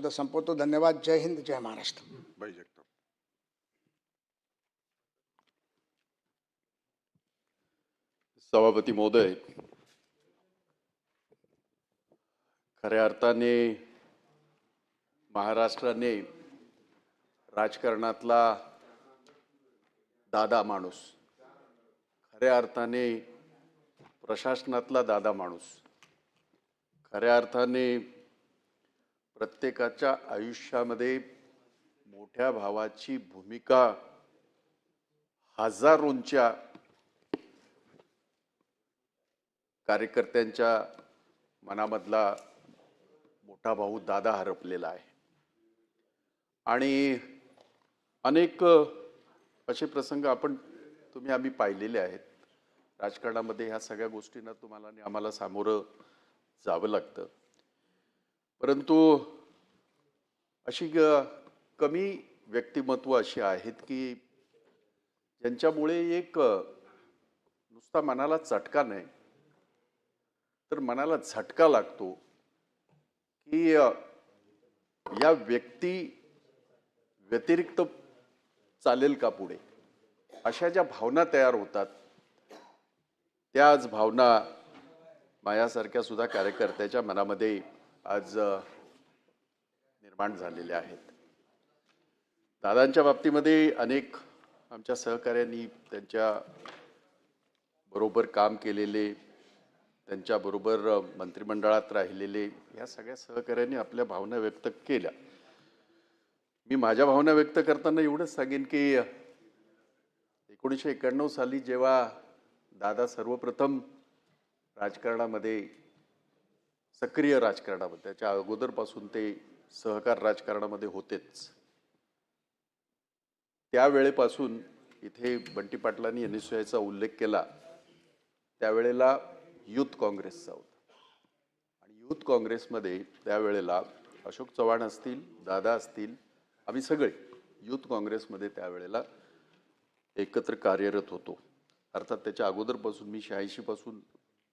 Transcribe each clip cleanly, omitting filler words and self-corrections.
शब्द संपवतो. धन्यवाद. जय हिंद, जय महाराष्ट्र. भाई जगताप. सभापती महोदय, खऱ्या अर्थाने महाराष्ट्राने राजकारणातला दादा माणूस, खऱ्या अर्थाने प्रशासनातला दादा माणूस, खऱ्या अर्थाने प्रत्येकाच्या आयुष्यामध्ये मोठ्या भावाची भूमिका हजारोंच्या कार्यकर्त्यांच्या मनामधला मोठा भाऊ दादा हरपलेला आहे. आणि अनेक असे प्रसंग तुम्ही आम्ही पाहिलेले आहेत. राजकारणामध्ये ह्या सगळ्या गोष्टींना तुम्हाला आणि आम्हाला सामोरं जावं लागतं. परंतु अशी कमी व्यक्तिमत्व अशी आहेत की ज्यांच्यामुळे एक नुसता मनाला चटका नाही तर मनाला झटका लागतो की या व्यक्ती व्यतिरिक्त चालेल का पुढे. अशा ज्या भावना तयार होतात त्याच भावना माझ्यासारख्या सुद्धा कार्यकर्त्याच्या मनामध्ये आज निर्माण झालेल्या आहेत. दादांच्या बाबतीमध्ये अनेक आमच्या सहकार्यांनी त्यांच्या बरोबर काम केलेले, त्यांच्याबरोबर मंत्रिमंडळात राहिलेले या सगळ्या सहकार्यांनी आपल्या भावना व्यक्त केल्या. मी माझ्या भावना व्यक्त करताना एवढंच सांगेन की 1991 साली जेव्हा दादा सर्वप्रथम राजकारणामध्ये, सक्रिय राजकारणामध्ये, त्याच्या अगोदरपासून ते सहकार राजकारणामध्ये होतेच, त्यावेळेपासून इथे बंटी पाटलांनी NSUIचा उल्लेख केला. त्यावेळेला युथ काँग्रेसचा होता आणि युथ काँग्रेसमध्ये त्यावेळेला अशोक चव्हाण असतील, दादा असतील, आम्ही सगळे युथ काँग्रेसमध्ये त्यावेळेला एकत्र कार्यरत होतो. अर्थात त्याच्या अगोदरपासून मी 86 पासून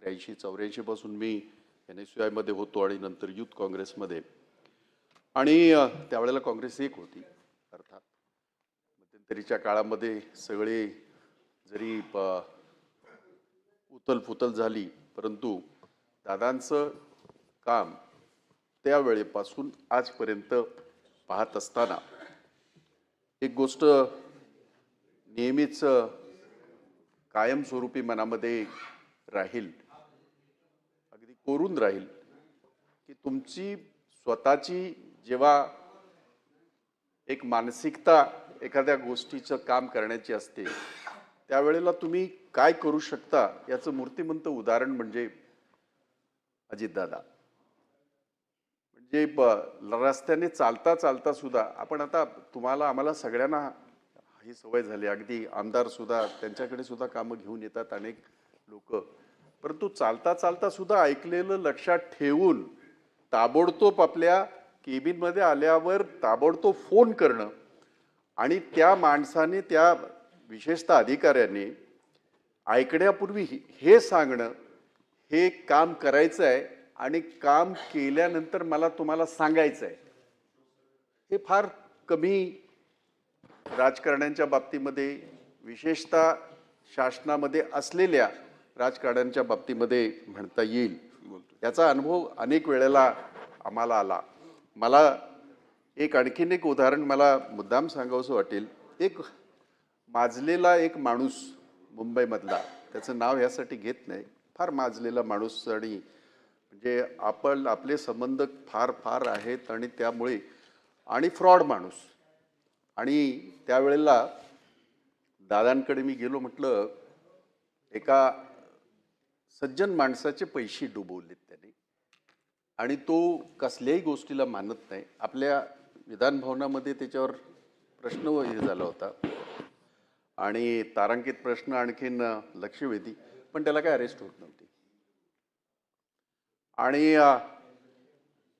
83 84 पासून मी NSUIमध्ये होतो आणि नंतर युथ काँग्रेसमध्ये. आणि त्यावेळेला काँग्रेस एक होती. अर्थात मध्यंतरीच्या काळामध्ये सगळे जरी उथलपुथल झाली परंतु दादांचं काम त्यावेळेपासून आजपर्यंत पाहत असताना एक गोष्ट नेहमीच कायमस्वरूपी मनामध्ये राहील, अगदी कोरून राहील की तुमची स्वतःची जेव्हा एक मानसिकता एखाद्या गोष्टीचं काम करण्याची असते त्यावेळेला तुम्ही काय करू शकता याचं मूर्तिमंत उदाहरण म्हणजे अजितदादा. म्हणजे रस्त्याने चालता चालता सुद्धा आता तुम्हाला आम्हाला सगळ्यांना ही सवय झाली, अगदी आमदार सुद्धा त्यांच्याकडे सुद्धा कामं घेऊन येतात अनेक लोक, परंतु चालता चालता सुद्धा ऐकलेलं लक्षात ठेवून ताबडतोब आपल्या केबिनमध्ये आल्यावर ताबडतोब फोन करणं आणि त्या माणसाने, त्या विशेषतः अधिकाऱ्याने ऐकण्यापूर्वी हे सांगणं, हे काम करायचं आहे आणि काम केल्यानंतर मला तुम्हाला सांगायचं आहे, हे फार कमी राजकारण्यांच्या बाबतीमध्ये, विशेषतः शासनामध्ये असलेल्या राजकारण्यांच्या बाबतीमध्ये म्हणता येईल. याचा अनुभव अनेक वेळेला आम्हाला आला. मला आणखीन एक उदाहरण मला मुद्दाम सांगावंसं वाटेल. एक माजलेला एक माणूस मुंबईमधला, त्याचं नाव यासाठी घेत नाही, फार माजलेला माणूस आणि म्हणजे आपले संबंध फार फार आहेत आणि त्यामुळे, आणि फ्रॉड माणूस. आणि त्यावेळेला दादांकडे मी गेलो, म्हटलं एका सज्जन माणसाचे पैसे डुबवलेत त्याने आणि तो कसल्याही गोष्टीला मानत नाही. आपल्या विधान भवनामध्ये त्याच्यावर प्रश्न हे झाला होता आणि तारांकित प्रश्न आणखीन लक्षवेधी, पण त्याला काय अरेस्ट होत नव्हती.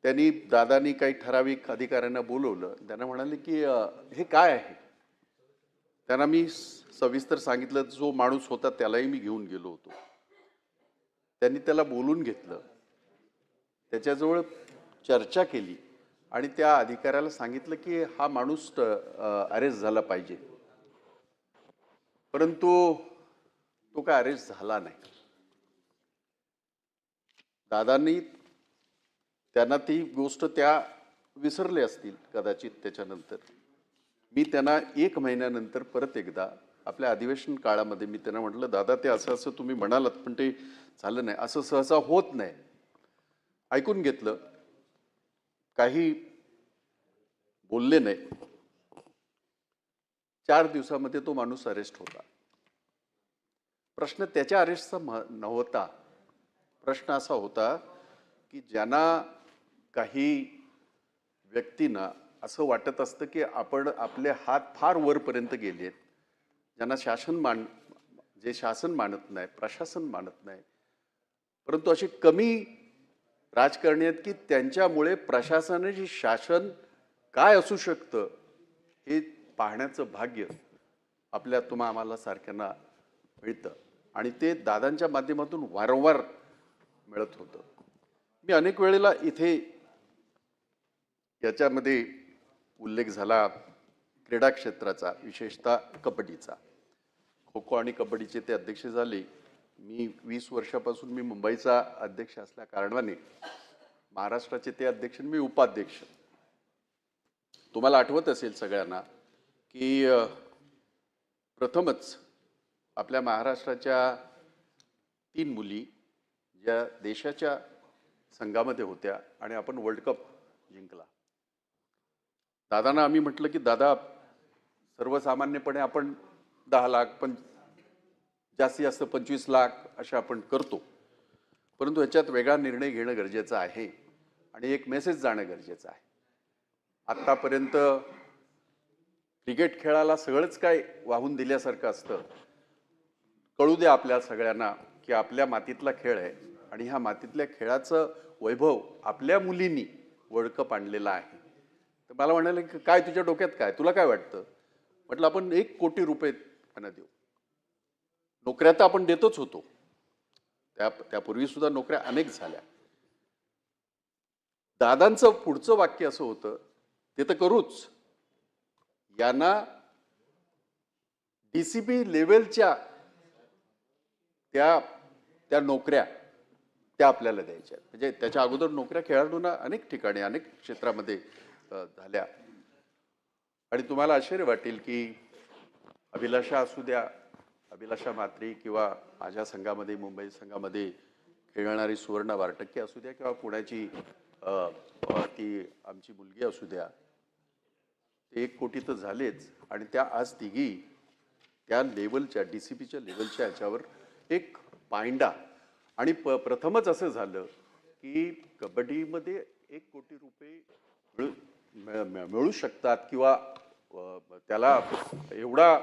आणि दादांनी काही ठराविक अधिकाऱ्यांना बोलवलं. त्यांना म्हणाले की हे काय आहे. त्यांना मी सविस्तर सांगितलं. जो माणूस होता त्यालाही मी घेऊन गेलो होतो. त्यांनी त्याला बोलून घेतलं, त्याच्याजवळ चर्चा केली आणि त्या अधिकाऱ्याला सांगितलं की हा माणूस अरेस्ट झाला पाहिजे, परंतु तो काय अरेस्ट झाला नाही. दादांनी त्यांना ती गोष्ट त्या विसरले असतील कदाचित. त्याच्यानंतर मी त्यांना 1 महिन्यानंतर परत एकदा आपल्या अधिवेशन काळामध्ये मी त्यांना म्हटलं, दादा ते असं असं तुम्ही म्हणालात पण ते झालं नाही, असं सहसा होत नाही. ऐकून घेतलं, काही बोलले नाही. 4 दिवसामध्ये तो माणूस अरेस्ट होता. प्रश्न त्याच्या अरेस्टचा नव्हता. प्रश्न असा होता की ज्यांना काही व्यक्तींना असं वाटत असतं की आपण आपले हात फार वरपर्यंत गेले आहेत, ज्यांना जे शासन मानत नाही, प्रशासन मानत नाही, परंतु अशी कमी राजकारणी आहेत की त्यांच्यामुळे प्रशासनाचे शासन काय असू शकतं हे पाहण्याचं भाग्य आपल्या आम्हाला सारख्यांना मिळतं. आणि ते दादांच्या माध्यमातून वारंवार मिळत होतं. मी अनेक वेळेला इथे याच्यामध्ये उल्लेख झाला क्रीडा क्षेत्राचा, विशेषतः कबड्डीचा. खो खो आणि कबड्डीचे ते अध्यक्ष झाले. मी 20 वर्षापासून मी मुंबईचा अध्यक्ष असल्या कारणाने महाराष्ट्राचे ते अध्यक्ष, मी उपाध्यक्ष. तुम्हाला आठवत असेल सगळ्यांना की प्रथमच आपल्या महाराष्ट्राच्या 3 मुली ज्या देशाच्या संघामध्ये होत्या आणि आपण वर्ल्ड कप जिंकला. दादांना आम्ही म्हटलं की दादा, सर्वसामान्यपणे आपण 10 लाख पण जास्तीत जास्त 25 लाख अशा आपण करतो, परंतु ह्याच्यात वेगळा निर्णय घेणं गरजेचं आहे आणि एक मेसेज जाणं गरजेचं आहे. आत्तापर्यंत क्रिकेट खेळाला सगळंच काय वाहून दिल्यासारखं असतं. कळू द्या आपल्या सगळ्यांना की आपल्या मातीतला खेळ आहे आणि ह्या मातीतल्या खेळाचं वैभव आपल्या मुलींनी वर्ल्ड कप आणलेला आहे. तर मला म्हणाले की काय तुझ्या डोक्यात काय, तुला काय वाटतं? म्हटलं आपण 1 कोटी रुपये त्यांना देऊ. नोकऱ्या तर आपण देतच होतो, त्यापूर्वी सुद्धा नोकऱ्या अनेक झाल्या. दादांचं पुढचं वाक्य असं होतं, ते तर करूच, यांना डीसीपी लेवलच्या त्या नोकऱ्या त्या आपल्याला द्यायच्या. म्हणजे त्याच्या अगोदर नोकऱ्या खेळाडूंना अनेक ठिकाणी अनेक क्षेत्रामध्ये झाल्या. आणि तुम्हाला आश्चर्य वाटेल की अभिलाषा असू द्या, अभिलाषा म्हात्रे, किंवा माझ्या संघामध्ये मुंबई संघामध्ये खेळणारी सुवर्णा वारटक्के असू द्या, किंवा पुण्याची ती आमची मुलगी असू द्या, ते 1 कोटी तर झालेच. आणि त्या आज तिघी त्या लेवलच्या डीसीपीच्या लेवलच्या ह्याच्यावर एक पायंडा. आणि प्रथमच असं झालं की कबड्डीमध्ये 1 कोटी रुपये मिळू शकतात किंवा त्याला एवढा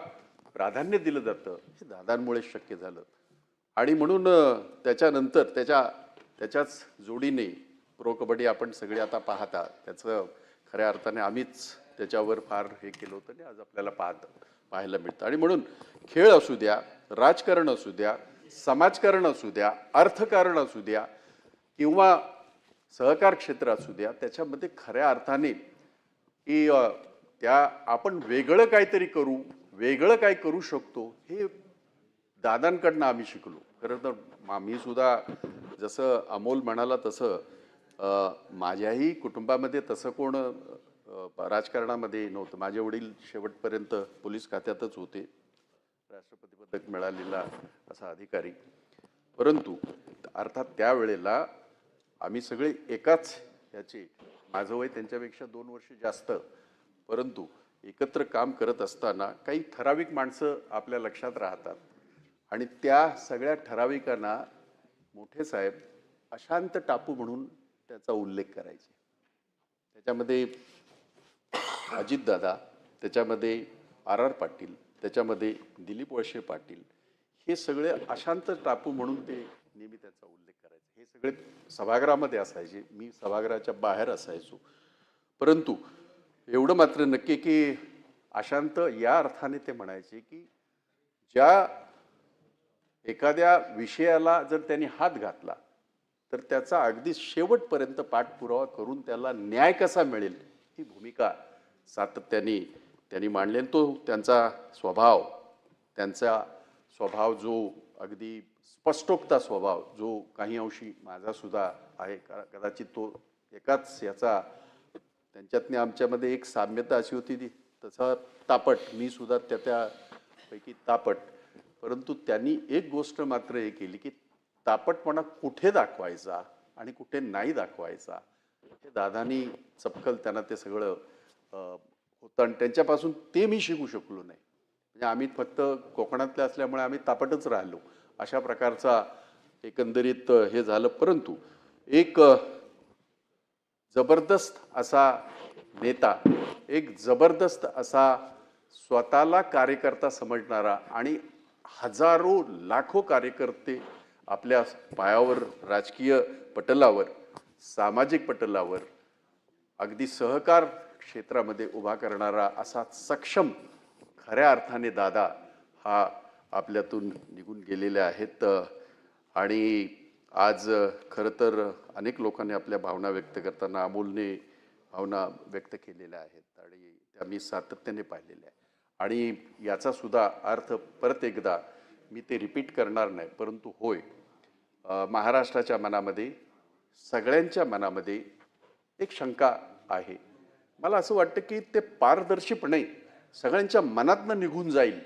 प्राधान्य दिलं जातं, हे दादांमुळे शक्य झालं. आणि म्हणून त्याच्यानंतर त्याच्याच जोडीने प्रो कबड्डी आपण सगळे आता पाहता, त्याचं खऱ्या अर्थाने आम्हीच त्याच्यावर फार हे केलं होतं आणि आज आपल्याला पाहायला मिळतं. आणि म्हणून खेळ असू द्या, राजकारण असू द्या, समाजकारण असू द्या, अर्थकारण असू द्या, किंवा सहकार क्षेत्र असू द्या, त्याच्यामध्ये खऱ्या अर्थाने की आपण वेगळं काहीतरी करू, वेगळं काय करू शकतो, हे दादांकडनं आम्ही शिकलो. खरं तर मी सुद्धा, जसं अमोल म्हणाला तसं माझ्याही कुटुंबामध्ये तसं कोण राजकारणामध्ये नव्हतं. माझे वडील शेवटपर्यंत पोलीस खात्यातच होते, राष्ट्रपती पदक मिळालेला असा अधिकारी. परंतु अर्थात त्यावेळेला आम्ही सगळे एकाच ह्याचे, माझं वय त्यांच्यापेक्षा 2 वर्ष जास्त, परंतु एकत्र काम करत असताना काही ठराविक माणसं आपल्या लक्षात राहतात. आणि त्या सगळ्या ठराविकांना मोठे साहेब अशांत टापू म्हणून त्याचा उल्लेख करायचे. त्याच्यामध्ये अजितदादा, त्याच्यामध्ये RR पाटील, त्याच्यामध्ये दिलीप वळसे पाटील, हे सगळे अशांत टापू म्हणून ते नेहमी त्याचा उल्लेख करायचे. हे सगळे सभागृहामध्ये असायचे, मी सभागृहाच्या बाहेर असायचो. परंतु एवढं मात्र नक्की की अशांत या अर्थाने ते म्हणायचे की ज्या एखाद्या विषयाला जर त्यांनी हात घातला तर त्याचा अगदी शेवटपर्यंत पाठपुरावा करून त्याला न्याय कसा मिळेल ही भूमिका सातत्याने त्यांनी मांडली. तो त्यांचा स्वभाव जो अगदी स्पष्टोक्ता स्वभाव जो काही अंशी माझा सुद्धा आहे, कदाचित तो एकाच याचा त्यांच्यातनी आमच्यामध्ये एक साम्यता अशी होती ती तसा तापट, मी सुद्धा त्यापैकी तापट. परंतु त्यांनी एक गोष्ट मात्र हे केली की तापटपणा कुठे दाखवायचा आणि कुठे नाही दाखवायचा हे दादानी चपकल त्यांना ते सगळं होतं आणि त्यांच्यापासून ते मी शिकू शकलो नाही. म्हणजे आम्ही फक्त कोकणातले असल्यामुळे आम्ही तापटच राहिलो अशा प्रकारचा एकंदरीत हे झालं. परंतु एक जबरदस्त असा नेता, एक जबरदस्त असा स्वतःला कार्यकर्ता समजणारा आणि हजारो लाखो कार्यकर्ते आपल्या पायावर राजकीय पटलावर, सामाजिक पटलावर, अगदी सहकार क्षेत्रामध्ये उभा करणारा असा सक्षम खऱ्या अर्थाने दादा हा आपल्यातून निघून गेलेले आहेत. आणि आज खरं तर अनेक लोकांनी आपल्या भावना व्यक्त करताना अमोलने भावना व्यक्त केलेल्या आहेत आणि त्या मी सातत्याने पाहिलेल्या आहे. आणि याचा सुद्धा अर्थ परत एकदा मी ते रिपीट करणार नाही, परंतु होय, महाराष्ट्राच्या मनामध्ये, सगळ्यांच्या मनामध्ये एक शंका आहे. मला असं वाटतं की ते पारदर्शीपणे सगळ्यांच्या मनातनं निघून जाईल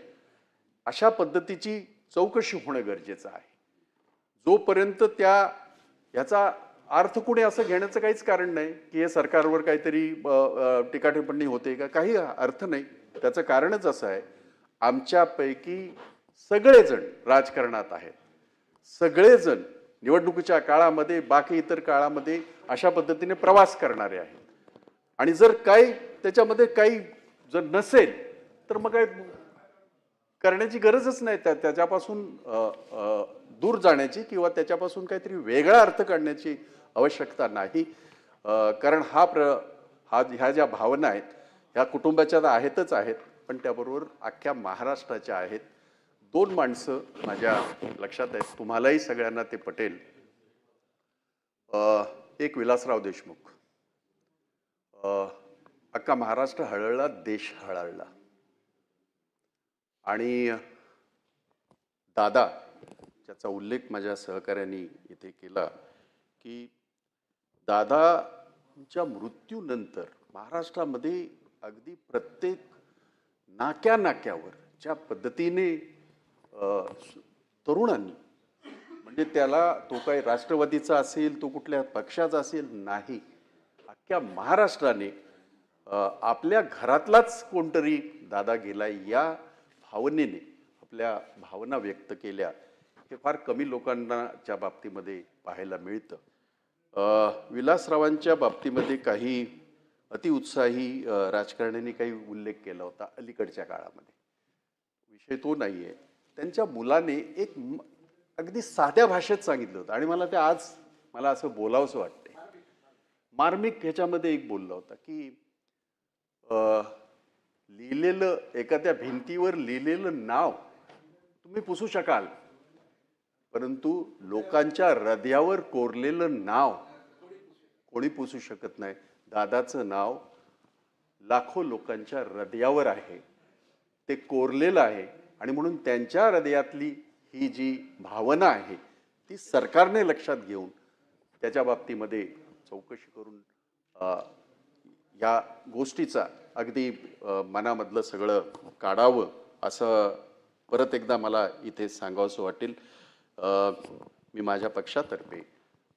अशा पद्धतीची चौकशी होणं गरजेचं आहे. जोपर्यंत याचा अर्थ कुणी असं घेण्याचं काहीच कारण नाही की हे सरकारवर काहीतरी टीकाटिप्पणी होते का, काही अर्थ नाही. त्याचं कारणच असं आहे, आमच्यापैकी सगळेजण राजकारणात आहेत, सगळेजण निवडणुकीच्या काळामध्ये, बाकी इतर काळामध्ये अशा पद्धतीने प्रवास करणारे आहेत. आणि जर काही त्याच्यामध्ये काही जर नसेल तर मग काय करण्याची गरजच नाही, त्याच्यापासून दूर जाण्याची किंवा त्याच्यापासून काहीतरी वेगळा अर्थ काढण्याची आवश्यकता नाही. कारण ह्या ज्या भावना आहेत ह्या कुटुंबाच्या आहेतच आहेत, पण त्याबरोबर अख्ख्या महाराष्ट्राच्या आहेत. दोन माणसं माझ्या लक्षात आहेत, तुम्हालाही सगळ्यांना ते पटेल. एक विलासराव देशमुख, अख्खा महाराष्ट्र हळहळला, देश हळहळला. आणि दादा ज्याचा उल्लेख माझ्या सहकाऱ्यांनी इथे केला की दादांच्या मृत्यूनंतर महाराष्ट्रामध्ये अगदी प्रत्येक नाक्यावर ज्या पद्धतीने तरुणांनी, म्हणजे तो काही राष्ट्रवादीचा असेल, तो कुठल्या पक्षाचा असेल, नाही, अख्ख्या महाराष्ट्राने आपल्या घरातलाच कोणतरी दादा गेला या भावनेने आपल्या भावना व्यक्त केल्या. हे फार कमी लोकांच्या बाबतीमध्ये पाहायला मिळतं. विलासरावांच्या बाबतीमध्ये काही अतिउत्साही राजकारण्यांनी काही उल्लेख केला होता अलीकडच्या काळामध्ये, विषय तो नाही आहे. त्यांच्या मुलाने एक अगदी साध्या भाषेत सांगितलं होतं आणि मला असं बोलावंसं वाटतंय. मार्मिक ह्याच्यामध्ये एक बोलला होता की लिहिलेलं, एखाद्या भिंतीवर लिहिलेलं नाव तुम्ही पुसू शकाल, परंतु लोकांच्या हृदयावर कोरलेलं नाव कोणी पुसू शकत नाही. दादाचं नाव लाखो लोकांच्या हृदयावर आहे, ते कोरलेलं आहे. आणि म्हणून त्यांच्या हृदयातली ही जी भावना आहे ती सरकारने लक्षात घेऊन त्याच्या बाबतीमध्ये चौकशी करून या गोष्टीचा अगदी मनामधलं सगळं काढावं असं परत एकदा मला इथे सांगावंसं वाटेल. मी माझ्या पक्षातर्फे,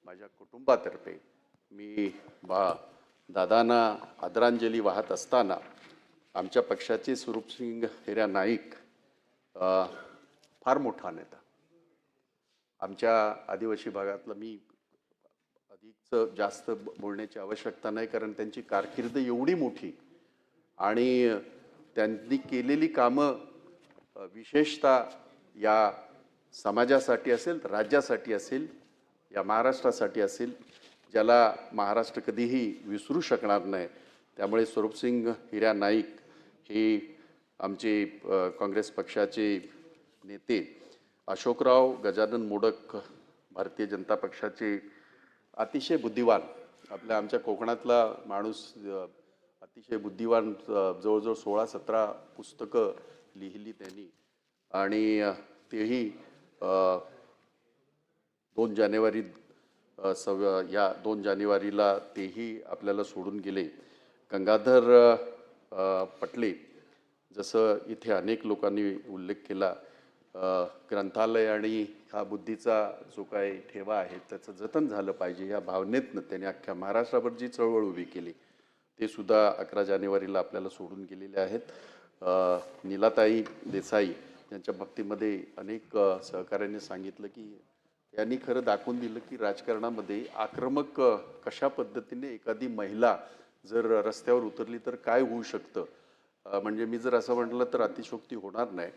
माझ्या कुटुंबातर्फे मी दादांना आदरांजली वाहत असताना आमच्या पक्षाचे स्वरूपसिंग हिऱ्या नाईक फार मोठा नेता, आमच्या आदिवासी भागातला, मी अधिक जास्त बोलण्याची आवश्यकता नाही कारण त्यांची कारकीर्द एवढी मोठी आणि त्यांनी केलेली कामं विशेषतः या समाजासाठी असेल, राज्यासाठी असेल, या महाराष्ट्रासाठी असेल, ज्याला महाराष्ट्र कधीही विसरू शकणार नाही. त्यामुळे स्वरूपसिंग हिऱ्या नाईक हे आमचे काँग्रेस पक्षाचे नेते, अशोकराव गजानन मोडक भारतीय जनता पक्षाचे अतिशय बुद्धिवान आमच्या कोकणातला माणूस अतिशय बुद्धिवान जवळजवळ 16-17 पुस्तकं लिहिली त्यांनी आणि तेही 2 जानेवारी या 2 जानेवारीला तेही आपल्याला सोडून गेले. गंगाधर पटले जसं इथे अनेक लोकांनी उल्लेख केला, ग्रंथालय आणि हा बुद्धीचा जो काही ठेवा आहे त्याचं जतन झालं पाहिजे या भावनेतनं त्याने अख्ख्या महाराष्ट्राभर जी चळवळ उभी केली ते सुद्धा 11 जानेवारीला आपल्याला सोडून गेलेले आहेत. नीलाताई देसाई यांच्या बाबतीमध्ये अनेक सहकाऱ्यांनी सांगितलं की यांनी खरं दाखवून दिलं की राजकारणामध्ये आक्रमक कशा पद्धतीने एखादी महिला जर रस्त्यावर उतरली तर काय होऊ शकतं. म्हणजे मी जर असं म्हटलं तर अतिशयोक्ती होणार नाही.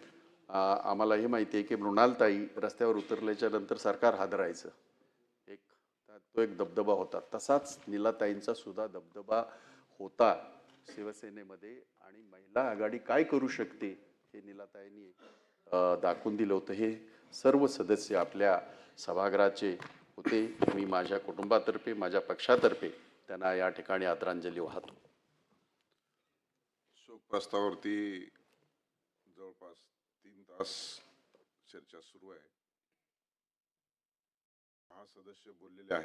आम्हाला हे माहिती आहे की मृणालताई रस्त्यावर उतरल्याच्या नंतर सरकार हादरायचं, तो एक दबदबा होता. तसाच नीलाताईंचा सुद्धा दबदबा होता शिवसेनेमध्ये आणि महिला आघाडी काय करू शकते हे नीलाताईंनी दाखवून दिलं होतं. हे सर्व सदस्य आपल्या सभागृहाचे होते. मी माझ्या कुटुंबातर्फे माझ्या पक्षातर्फे त्यांना या ठिकाणी आदरांजली वाहतो. शोक प्रस्तावावरती जवळपास 3 तास चर्चा सुरू आहे. 6 सदस्य बोललेले आहेत.